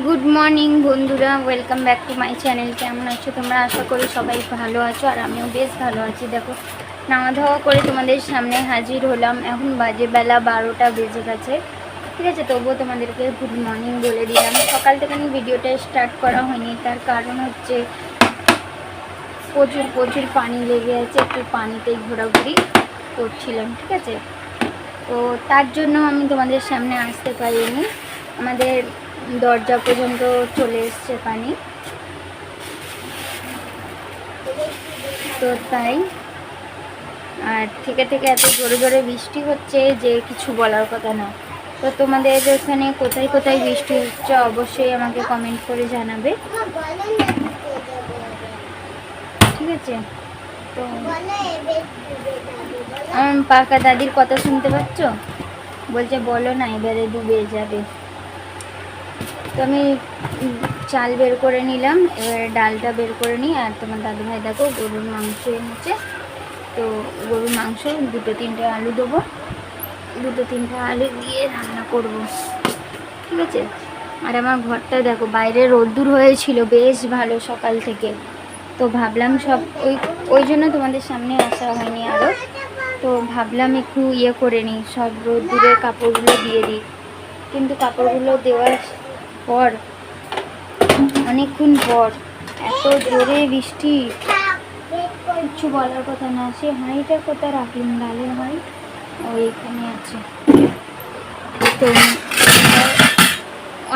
Good morning বন্ধুরা, welcome back to my channel. কেমন আছো তোমরা? আশা করি সবাই ভালো আছো, আর আমিও বেশ ভালো আছি। দেখো, নাওয়া ধাওয়া করে তোমাদের সামনে হাজির হলাম। এখন বাজে বেলা 12টা বেজে গেছে, ঠিক আছে। তবুও তোমাদেরকে গুড মর্নিং বলে দিলাম। সকাল থেকে আমি ভিডিওটা স্টার্ট করা হয়নি, তার কারণ হচ্ছে প্রচুর প্রচুর পানি লেগে আছে, একটু পানিতেই ঘোরাঘুরি করছিলাম, ঠিক আছে। তো তার জন্য আমি তোমাদের সামনে আসতে পারিনি। আমাদের দরজা পর্যন্ত চলে এসছে পানি, তো তাই। আর থেকে থেকে এত জোরে জোরে বৃষ্টি হচ্ছে যে কিছু বলার কথা না। তো তোমাদের ওখানে কোথায় কোথায় বৃষ্টি হচ্ছে অবশ্যই আমাকে কমেন্ট করে জানাবে, ঠিক আছে। তো আমার পাকা দাদির কথা শুনতে পাচ্ছ? বলছে বলো না, এবারে ডুবে যাবে। তো আমি চাল বের করে নিলাম, এবারে ডালটা বের করে নিই। আর তোমার দাদুভাই দেখো গরুর মাংস এনেছে, তো গরুর মাংস 2-3টে আলু দেবো, 2-3টে আলু দিয়ে রান্না করব, ঠিক আছে। আর আমার ঘরটা দেখো, বাইরে রোদ্দুর হয়েছিল বেশ ভালো সকাল থেকে, তো ভাবলাম সব ওই জন্য তোমাদের সামনে আসা হয়নি আরও। তো ভাবলাম একটু করে নিই, সব রোদ্দুরের কাপড়গুলো দিয়ে দিই। কিন্তু কাপড়গুলো দেওয়ার পর অনেকক্ষণ পর এত জোরে বৃষ্টি, কিছু বলার কথা না। সে হাঁড়িটা কোথায় রাখলাম, ডালের হাঁড়ি ওইখানে আছে। তো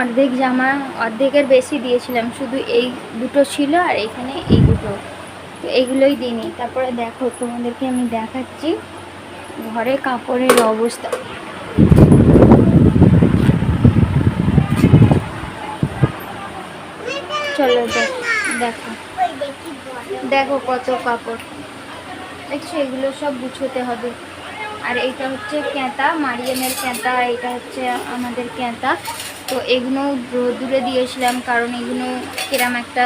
অর্ধেক জামা, অর্ধেকের বেশি দিয়েছিলাম, শুধু এই দুটো ছিল আর এখানে এই দুটো, তো এইগুলোই দিইনি। তারপরে দেখো তোমাদেরকে আমি দেখাচ্ছি ঘরে কাপড়ের অবস্থা। চলো দেখো দেখো কত কাপড় দেখছো, এগুলো সব গুছোতে হবে। আর এইটা হচ্ছে ক্যাঁতা, মারিয়ামের ক্যাঁতা, এটা হচ্ছে আমাদের ক্যাঁতা। তো এগুলো দূরে দিয়েছিলাম, কারণ এগুলো কিরম একটা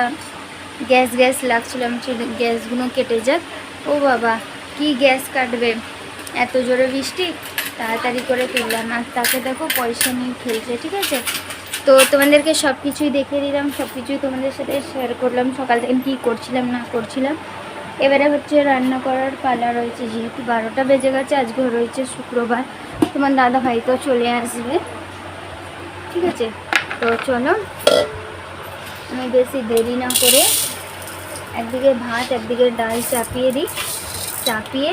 গ্যাস গ্যাস লাগছিল, আমি গ্যাসগুলো কেটে যাক। ও বাবা, কি গ্যাস কাটবে, এত জোরে বৃষ্টি, তাড়াতাড়ি করে তুললাম। আর তাকে দেখো পয়সা নিয়ে খেলছে, ঠিক আছে। তো তোমাদেরকে সব কিছুই দেখিয়ে দিলাম, সব কিছুই তোমাদের সাথে শেয়ার করলাম, সকাল থেকে কী করছিলাম না করছিলাম। এবারে হচ্ছে রান্না করার পালা রয়েছে, যেহেতু 12টা বেজে গেছে, আজকে রয়েছে শুক্রবার, তোমার দাদা ভাই তো চলে আসবে, ঠিক আছে। তো চলো, আমি বেশি দেরি না করে একদিকে ভাত একদিকে ডাল চাপিয়ে দিই, চাপিয়ে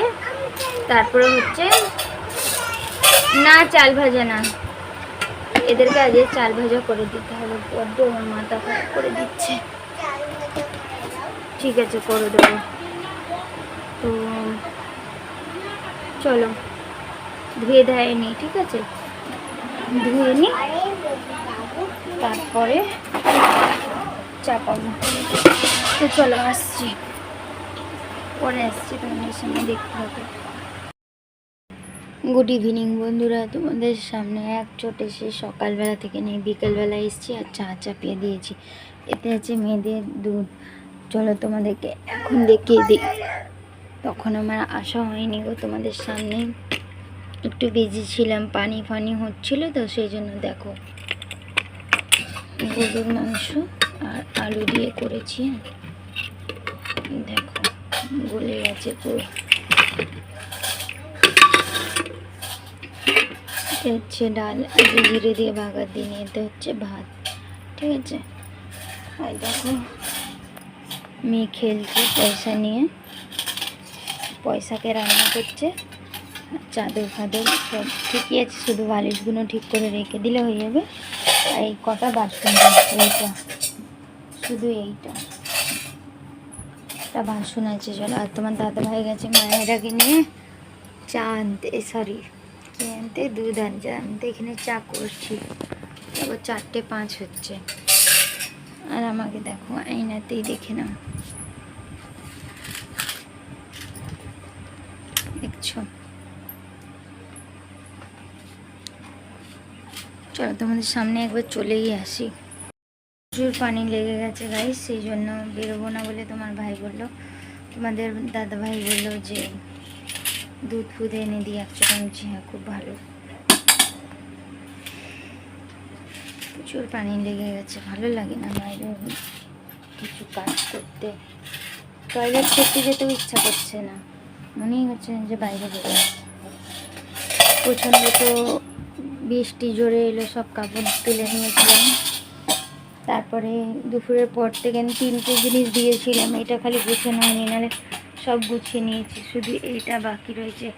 তারপরে হচ্ছে না চাল ভাজা না, এদেরকে আজকে চাল ভাজা করে দিতে হবে, বড্ড আমার মাথা খারাপ করে দিচ্ছে। ঠিক আছে, করে দেবো। তো চলো ধুয়ে ধায়ে নিই, ঠিক আছে, ধুয়ে নিই, তারপরে চাপাবো। তো চলো আসছি, পরে আসছি, তোমাদের সামনে দেখতে হবে। গুড ইভিনিং বন্ধুরা, তোমাদের সামনে এক চোট এসে সকালবেলা থেকে নেই, বিকেলবেলা এসেছি আর চা চাপিয়ে দিয়েছি। এতে আছে মেয়েদের দুধ। চলো তোমাদেরকে এখন দেখিয়ে দিই, তখন আমার আসা হয়নি গো তোমাদের সামনে, একটু বিজি ছিলাম, পানি ফানি হচ্ছিল, তো সেই জন্য দেখো গরুর মাংস আর আলু দিয়ে করেছি। দেখো গলে গেছে পুরো। এটা হচ্ছে ডাল, আজকে জিরে দিয়ে ভাগার দিন। এতে হচ্ছে ভাত, ঠিক আছে। আর দেখো মেয়ে খেলছে পয়সা নিয়ে, পয়সাকে রান্না করছে। চাদর ফাদর সব ঠিকই আছে, শুধু বালিশগুলো ঠিক করে রেখে দিলে হয়ে যাবে। আর এই কটা বাসন, এইটা শুধু এইটা একটা বাসন আছে। চলো, আর তোমার দাদা ভাই গেছে মায়েরাকে নিয়ে চা আনতে, সরি কি আনতে, দুধ আনতে। এখানে চা করছি, তারপর 4:05 হচ্ছে। আর আমাকে দেখো আয়নাতেই দেখে নাও, দেখছো। চলো তোমাদের সামনে একবার চলেই আসি। প্রচুর পানি লেগে গেছে গাইস, সেই জন্য বেরোবো না বলে তোমার ভাই বললো, তোমাদের দাদা ভাই বললো যে দুধ ফুধ এনে দিয়ে 1 চামচ। হ্যাঁ, খুব ভালো। প্রচুর পানি লেগে গেছে, ভালো লাগে না বাইরে কিছু কাজ করতে। টয়লেট করতে যেতেও ইচ্ছা করছে না, মনেই হচ্ছে যে বাইরে বেরোয়। প্রচণ্ড তো বৃষ্টি জোরে এলো, সব কাপড় তুলে নিয়েছিলাম। তারপরে দুপুরের পর থেকে আমি 3টে জিনিস দিয়েছিলাম, এটা খালি গুছানো হয়নি, নাহলে সব গুছিয়ে নিয়েছি। শুধু এইটা বাকি রয়েছে,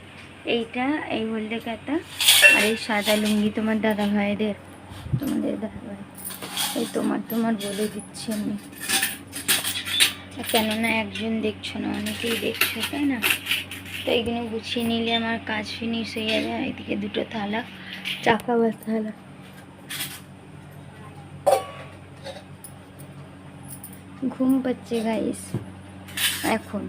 এইটা, এই হলদে কাঁথা আর এই সাদা লুঙ্গি তোমার দাদা ভাইদের, তোমাদের দাদা ভাই, এই তোমার বলে দিচ্ছি আমি, কেননা একজন দেখছো না, অনেকেই দেখছো, তাই না? তো এইগুলো গুছিয়ে নিলে আমার কাজ ফিনিশ হয়ে যাবে। এদিকে 2টো থালা, চাকা বা থালা। ঘুম পাচ্ছে গাইস এখন।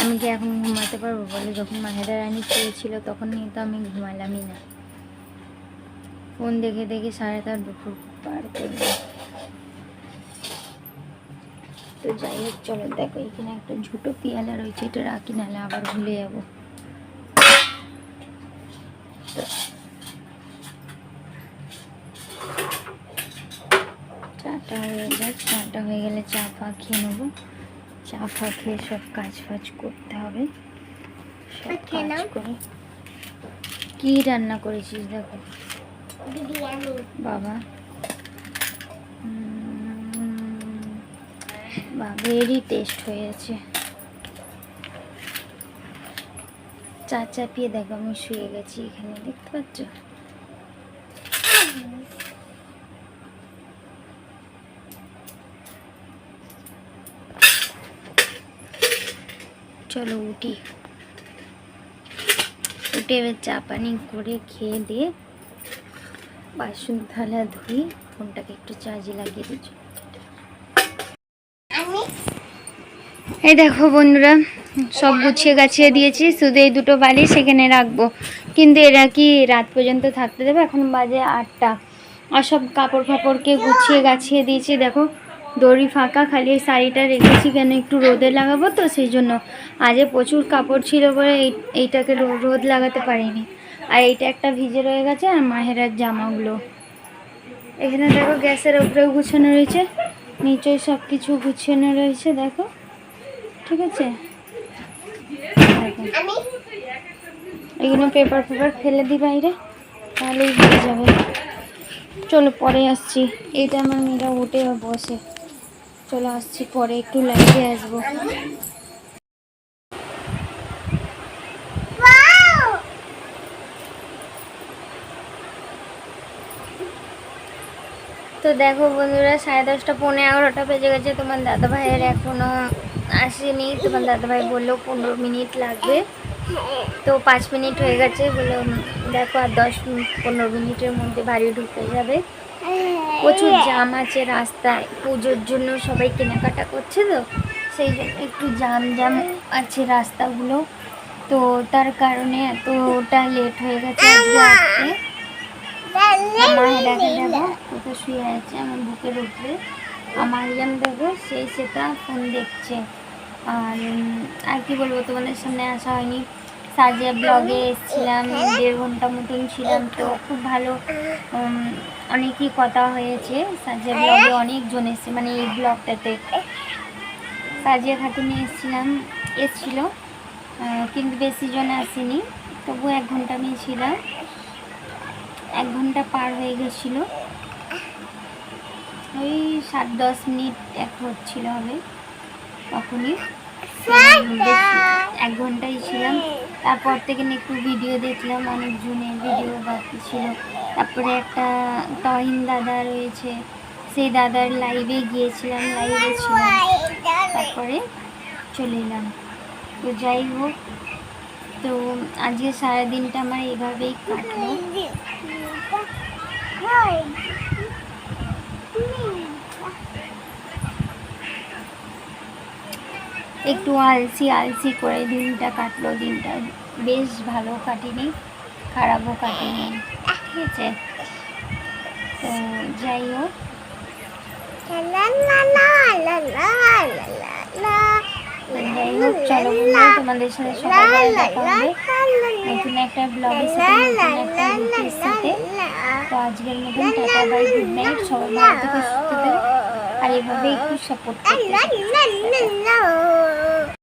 আমি কি এখন ঘুমাতে পারবো বলে? যখন মাহেরা রানী চেয়েছিল তখন কিন্তু আমি ঘুমালামই না, ফোন দেখে দেখে 3:30 দুপুর পার করবো। তো যাই হোক, চলো দেখো এখানে একটা ছোটো পেয়ালা রয়েছে, এটা রাখি, নাহলে আবার ভুলে যাবো। চাটা হয়ে যাক, চাটা হয়ে গেলে চা ফা খেয়ে নেবো। চা ফা খেয়ে সব কাজ ফাজ করতে হবে। সব কাজ করে। কি রান্না করেছিস দেখো বাবা, বাবেরই টেস্ট হয়েছে। চা চাপিয়ে দেখো, আমি শুয়ে গেছি এখানে, দেখতে পাচ্ছ? চলো উঠি, উঠে এবার চা পানি করে খেয়ে দিয়ে বাসন থালা ধুই, ফোনটাকে একটু চার্জে লাগিয়ে দিচ্ছি। এই দেখো বন্ধুরা, সব গুছিয়ে গাছিয়ে দিয়েছি, শুধু এই 2টো বালিশ সেখানে রাখবো, কিন্তু এরা কি রাত পর্যন্ত থাকতে দেবে? এখন বাজে 8টা। আর সব কাপড় ফাপড়কে গুছিয়ে গাছিয়ে দিয়েছি। দেখো দড়ি ফাঁকা, খালি এই শাড়িটা রেখেছি, কেন একটু রোদে লাগাবো তো, সেই জন্য। আজে প্রচুর কাপড় ছিল বলে এইটাকে রোদ লাগাতে পারিনি। আর এইটা একটা ভিজে রয়ে গেছে, আর মাহেরার জামাগুলো এখানে দেখো গ্যাসের উপরেও গুছানো রয়েছে, নিচে সব কিছু গুছানো রয়েছে, দেখো, ঠিক আছে? এগুলো পেপার ফেলে দিই বাইরে, তাহলেই হয়ে যাবে। চলো পরে আসছি। এইটা আমার মেয়েরা উঠে বসে, চলো আসছি পরে, একটু লাইটে আসবো। তো দেখো বন্ধুরা, 10:30 পৌনে 11টা বেজে গেছে, তোমার দাদা ভাইয়ের এখনো আসেনি। তোমার দাদা ভাই বললো 15 মিনিট লাগবে, তো 5 মিনিট হয়ে গেছে। বলে দেখো আর 10-15 মিনিটের মধ্যে বাড়ি ঢুকে যাবে। প্রচুর জাম আছে রাস্তায়, পুজোর জন্য সবাই কেনাকাটা করছে, তো সেই জন্য একটু জাম আছে রাস্তাগুলো, তো তার কারণে এতটা লেট হয়ে গেছে আজকে আসতে। মাহেরাকে দেখো কোথাও শুয়ে আছে আমার বুকের উপরে, আমার দেখো সেটা ফোন দেখছে। আর কি বলবো, তোমাদের সামনে আসা হয়নি। সাজিয়া ব্লগে এসেছিলাম, 1.5 ঘন্টা মতন ছিলাম, তো খুব ভালো, অনেকই কথা হয়েছে। সাজিয়া ব্লগে অনেকজন এসছে, মানে এই ব্লগটাতে সাজিয়া খাতুনে এসছিল, কিন্তু বেশি জন আসেনি, তবু 1 ঘন্টা আমি ছিলাম। 1 ঘন্টা পার হয়ে গেছিলো, ওই 7-10 মিনিট হচ্ছিল হবে তখনই। 1 ঘন্টাই ছিলাম। তারপর থেকে একটু ভিডিও দেখলাম, অনেকজনের ভিডিও বাকি ছিল। তারপরে একটা তহিন দাদা রয়েছে, সেই দাদার লাইভে গিয়েছিলাম, লাইভে ছিলাম, তারপরে চলে এলাম। তো যাই হোক, তো আজকে সারাদিনটা আমার এভাবেই কাটলো। একটু আলসি করে দিনটা কাটলো। দিনটা বেশ ভালো কাটেনি, খারাপও কাটেনি, ঠিক আছে? তো যাই হোক, চলো তোমাদের সাথে সকালবেলা দেখা হবে নতুন একটা ব্লগের সাথে, নতুন একটা রুটির সাথে। তো আজকের মতন টাটা বাই, গুড নাইট। সবাই ভালো থেকে সুস্থ থেকে আর এভাবে একটু সাপোর্ট করতে।